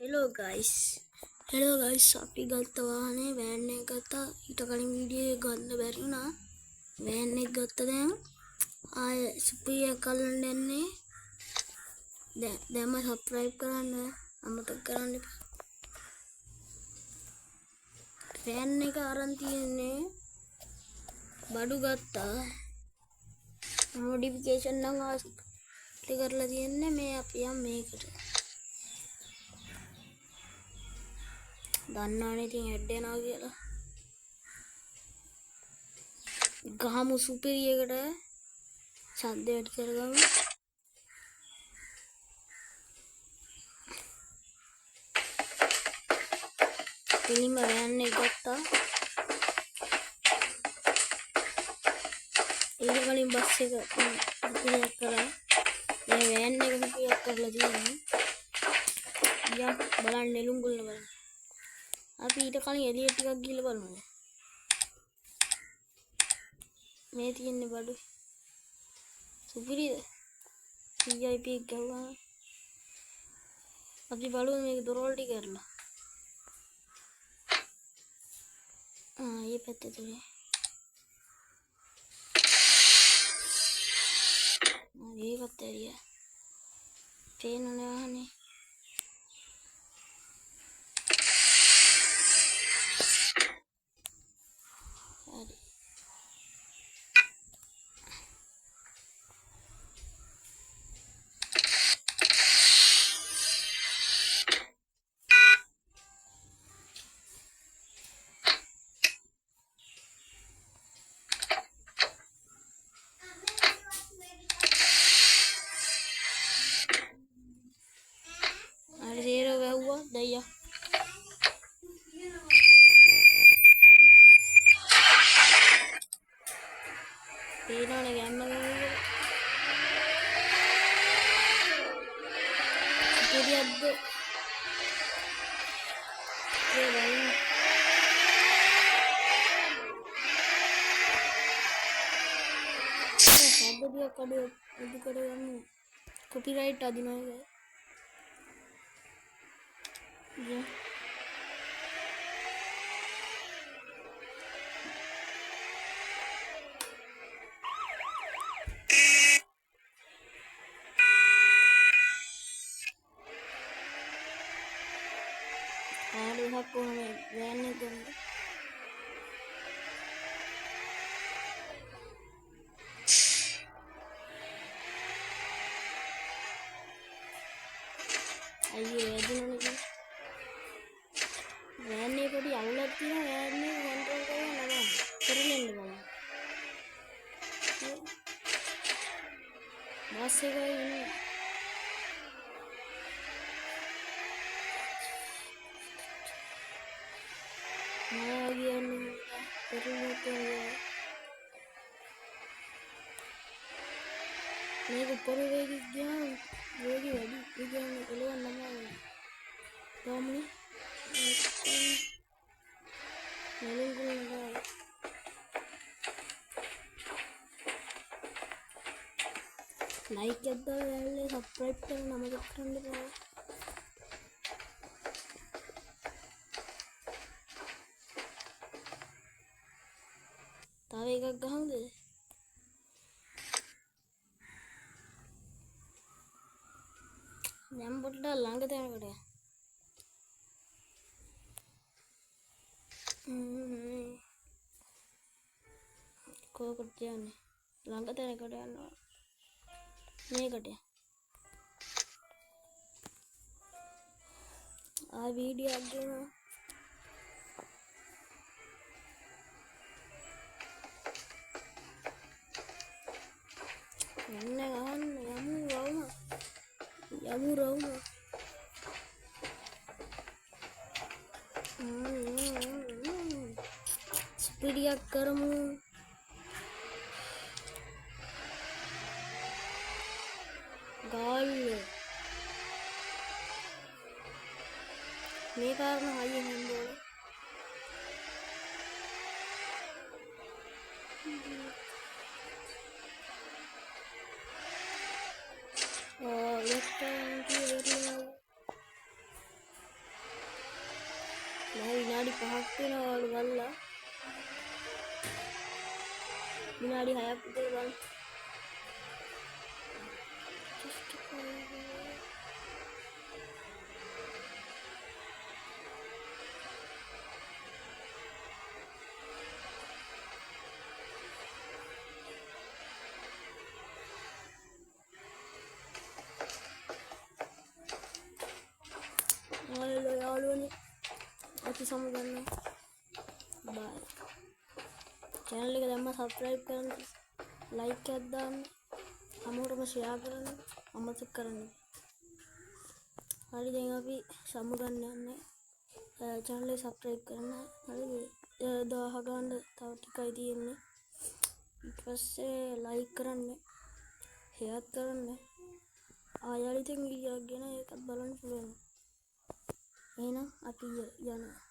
Hello guys අපි ගත්ත වාහනේ වෑන් එක ගත්තා. ඊට කලින් වීඩියෝ එක ගන්න බැරි වුණා. වෑන් එක ගත්තා. දැන් ආය සුපිරිය කලන්න යන්නේ. දැන්ම සබ්ස්ක්‍රයිබ් කරන්න අමතක කරන්න එපා. වෑන් එක අරන් තියෙන්නේ බඩු ගත්තා. මොඩිෆිකේෂන් නම් ආස්ටි කරලා තියෙන්නේ. මේ අපි යම් මේකට දන්නවනේ ඉතින් ඇඩ් වෙනවා කියලා. ගහමු සුපිරියකට ශබ්ද ඇඩ් කරගමු. පිළිම වෑන් එක ගත්තා. ඊට කලින් බස් එක සුපිරියක් කරා. දැන් වෑන් එක සුපිරියක් කරලා තියෙනවා. යා බලන්න නෙළුම්ගුල්ල බලන්න. අපි ඊට කලින් එළියට ටිකක් ගිහලා බලමු. මේ තියෙන්නේ බඩු. සුපිරිද? VIP එක ගහුවා. අපි බලමු මේක දොරවල් ටික කරලා. ये पत्ते थोड़े ये पत्ते दिया ट्रेन होने वाले Zero हुआ दैया तीनों ने गेम में तेरी अब ये भाई सब दिया कभी अभी करेगा नहीं कॉपीराइट आदि ना है ये और यहाँ को हमें वैन नहीं देंगे आइए वैन नहीं पड़ी आवलती है वैन नहीं कंट्रोल करो ना कर लेंगे बाबा बस से गए नहीं आ गया नहीं कर लेते हैं मैं ऊपर वेगी गया वेगी वेगी गया मैं चलो नमः कामनी නෙළුම්ගුල්ල නගායි ලයික් එකක් දාලා දැල්ලේ සබ්ස්ක්‍රයිබ් කරන්න අමතක කරන්න එපා. තව එකක් ගහමුද? දැන් පොඩ්ඩක් ළඟ තැනකට කොහොමද යන්නේ? ළඟ තැනකට යනවා. මේකට ආ වීඩියෝ එකක් ගේනවා. යන්න ගහන්න යමු රවුම ස්පීඩියක් කරමු. गाल මේ කාරණා හයියෙන් හම්බුනේ लेफ्ट දැන් විනාඩි 5ක් වෙනවලු බලලා. විනාඩි 6ක් විතර බලන්න. Halo yaluuni අපි සමගන්න බයි channel එක දැම්ම subscribe කරන්න like එකක් දාන්න හැමෝටම share කරන්න අමතක කරන්න හරි දැන් අපි සමගන්න යන්නේ channel එක subscribe කරන්න හරිද 1000 ගන්න තව ටිකයි තියෙන්නේ ඊට පස්සේ like කරන්න share කරන්න ආයෙත් වීඩියෝ එකක් ගෙන ඒකත් බලන්න පුළුවන් එහෙනම් අපි යනවා